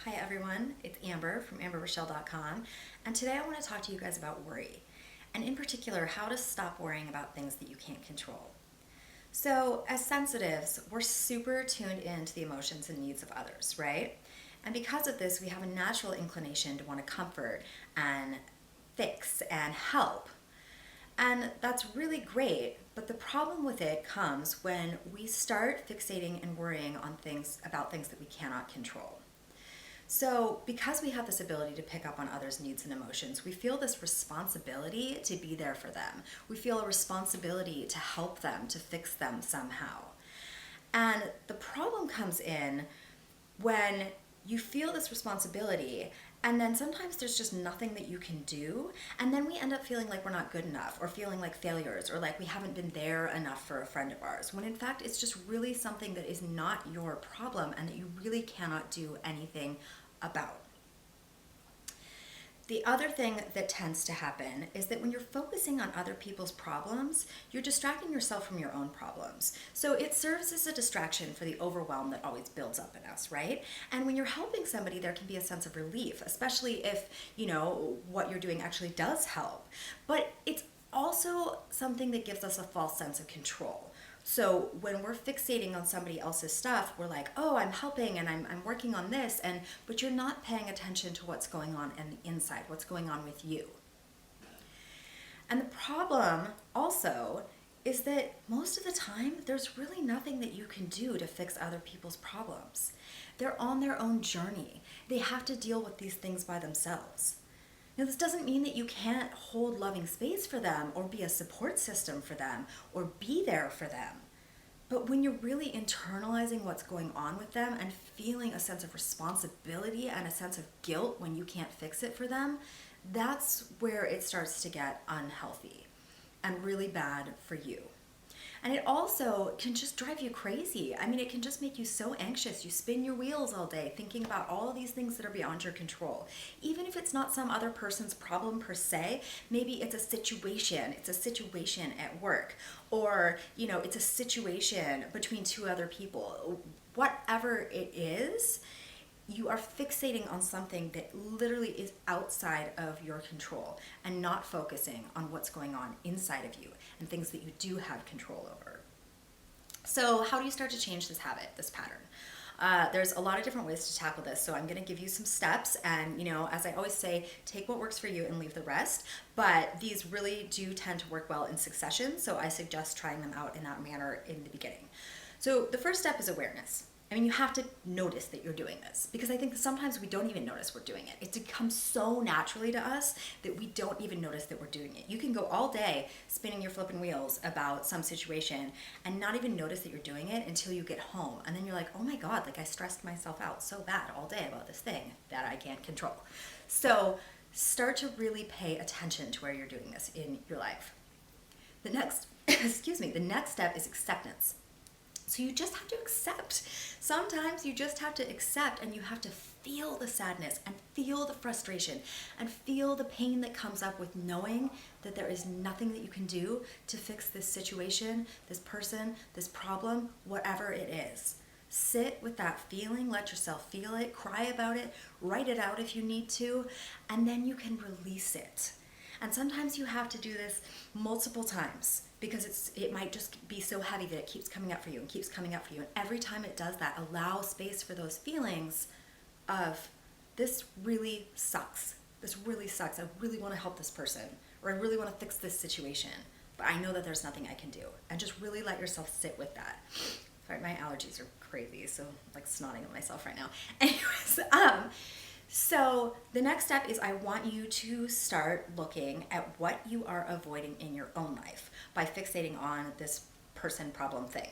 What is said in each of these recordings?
Hi everyone, it's Amber from amberrochelle.com, and today I want to talk to you guys about worry, and in particular, how to stop worrying about things that you can't control. So, as sensitives, we're super tuned into the emotions and needs of others, right? And because of this, we have a natural inclination to want to comfort and fix and help. And that's really great, but the problem with it comes when we start fixating and worrying on things about things that we cannot control. So, because we have this ability to pick up on others' needs and emotions, we feel this responsibility to be there for them. We feel a responsibility to help them, to fix them somehow. And the problem comes in when you feel this responsibility, and then sometimes there's just nothing that you can do, and then we end up feeling like we're not good enough, or feeling like failures, or like we haven't been there enough for a friend of ours, when in fact it's just really something that is not your problem and that you really cannot do anything about. The other thing that tends to happen is that when you're focusing on other people's problems, you're distracting yourself from your own problems. So it serves as a distraction for the overwhelm that always builds up in us, right? And when you're helping somebody, there can be a sense of relief, especially if, what you're doing actually does help. But it's also something that gives us a false sense of control. So when we're fixating on somebody else's stuff, we're like, oh, I'm helping and I'm working on this, but you're not paying attention to what's going on in the inside, what's going on with you. And the problem also is that most of the time, there's really nothing that you can do to fix other people's problems. They're on their own journey. They have to deal with these things by themselves. Now, this doesn't mean that you can't hold loving space for them or be a support system for them or be there for them. But when you're really internalizing what's going on with them and feeling a sense of responsibility and a sense of guilt when you can't fix it for them, that's where it starts to get unhealthy and really bad for you. And it also can just drive you crazy. I mean, it can just make you so anxious. You spin your wheels all day thinking about all of these things that are beyond your control. Even if it's not some other person's problem per se, maybe it's a situation. It's a situation at work. Or, it's a situation between two other people. Whatever it is, you are fixating on something that literally is outside of your control and not focusing on what's going on inside of you and things that you do have control over. So how do you start to change this habit, this pattern? There's a lot of different ways to tackle this, so I'm going to give you some steps, and as I always say, take what works for you and leave the rest, but these really do tend to work well in succession, so I suggest trying them out in that manner in the beginning. So the first step is awareness. I mean, you have to notice that you're doing this, because I think sometimes we don't even notice we're doing it. It comes so naturally to us that we don't even notice that we're doing it. You can go all day spinning your flipping wheels about some situation and not even notice that you're doing it until you get home. And then you're like, oh my God, like I stressed myself out so bad all day about this thing that I can't control. So start to really pay attention to where you're doing this in your life. The next, the next step is acceptance. So you just have to accept. Sometimes you just have to accept, and you have to feel the sadness and feel the frustration and feel the pain that comes up with knowing that there is nothing that you can do to fix this situation, this person, this problem, whatever it is. Sit with that feeling, let yourself feel it, cry about it, write it out if you need to, and then you can release it. And sometimes you have to do this multiple times because it might just be so heavy that it keeps coming up for you and keeps coming up for you. And every time it does that, allow space for those feelings of, this really sucks. This really sucks. I really want to help this person, or I really want to fix this situation, but I know that there's nothing I can do. And just really let yourself sit with that. Sorry, my allergies are crazy, so I'm like snotting at myself right now. Anyways, so the next step is I want you to start looking at what you are avoiding in your own life by fixating on this person, problem, thing.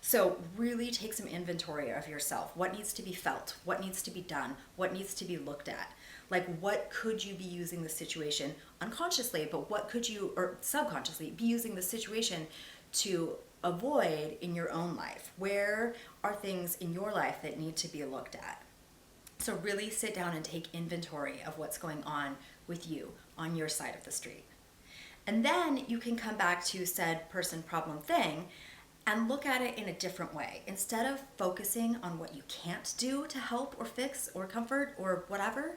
So really take some inventory of yourself. What needs to be felt? What needs to be done? What needs to be looked at? Like, what could you be using the situation unconsciously, but what could you, or subconsciously, be using the situation to avoid in your own life? Where are things in your life that need to be looked at? So really sit down and take inventory of what's going on with you on your side of the street. And then you can come back to said person, problem, thing and look at it in a different way. Instead of focusing on what you can't do to help or fix or comfort or whatever,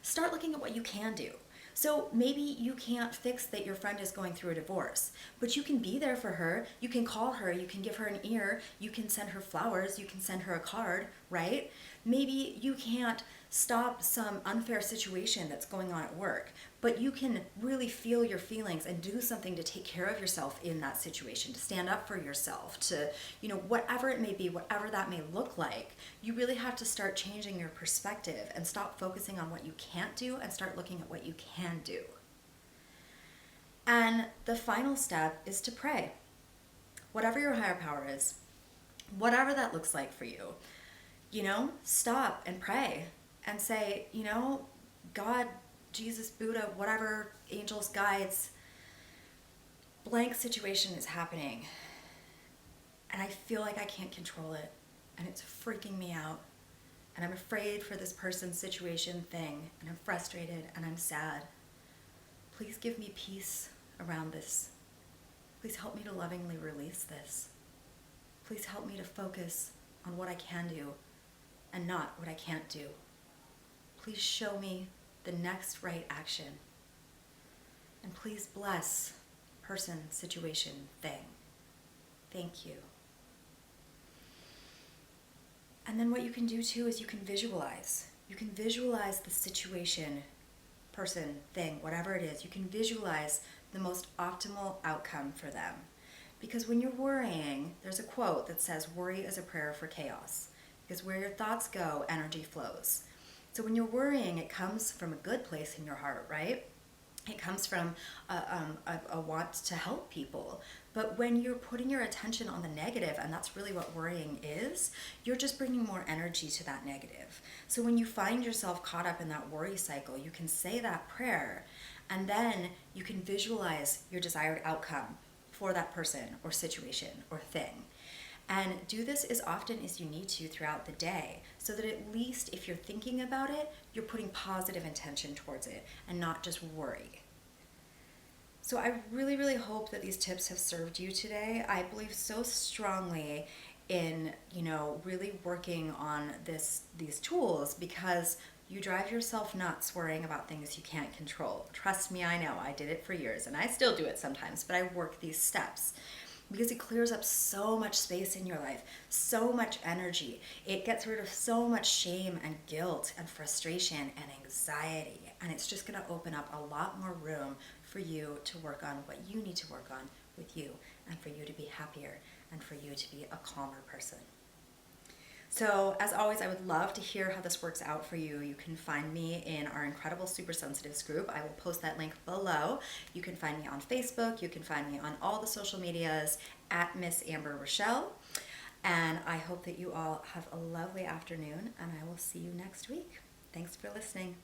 start looking at what you can do. So maybe you can't fix that your friend is going through a divorce, but you can be there for her. You can call her, you can give her an ear, you can send her flowers, you can send her a card, right? Maybe you can't stop some unfair situation that's going on at work, but you can really feel your feelings and do something to take care of yourself in that situation, to stand up for yourself, to, whatever it may be, whatever that may look like. You really have to start changing your perspective and stop focusing on what you can't do and start looking at what you can do. And the final step is to pray. Whatever your higher power is, whatever that looks like for you, stop and pray and say, God, Jesus, Buddha, whatever, angels, guides, blank situation is happening. And I feel like I can't control it. And it's freaking me out. And I'm afraid for this person's situation, thing. And I'm frustrated and I'm sad. Please give me peace around this. Please help me to lovingly release this. Please help me to focus on what I can do and not what I can't do. Please show me the next right action. And please bless person, situation, thing. Thank you. And then what you can do too is you can visualize. You can visualize the situation, person, thing, whatever it is. You can visualize the most optimal outcome for them. Because when you're worrying, there's a quote that says, worry is a prayer for chaos. Because where your thoughts go, energy flows. So when you're worrying, it comes from a good place in your heart, right? It comes from a want to help people. But when you're putting your attention on the negative, and that's really what worrying is, you're just bringing more energy to that negative. So when you find yourself caught up in that worry cycle, you can say that prayer, and then you can visualize your desired outcome for that person or situation or thing. And do this as often as you need to throughout the day, so that at least if you're thinking about it, you're putting positive intention towards it and not just worry. So I really, really hope that these tips have served you today. I believe so strongly in, really working on these tools, because you drive yourself nuts worrying about things you can't control. Trust me, I know. I did it for years, and I still do it sometimes, but I work these steps. Because it clears up so much space in your life, so much energy. It gets rid of so much shame and guilt and frustration and anxiety. And it's just going to open up a lot more room for you to work on what you need to work on with you, and for you to be happier, and for you to be a calmer person. So as always, I would love to hear how this works out for you. You can find me in our incredible Super Sensitives group. I will post that link below. You can find me on Facebook. You can find me on all the social medias at Miss Amber Rochelle. And I hope that you all have a lovely afternoon, and I will see you next week. Thanks for listening.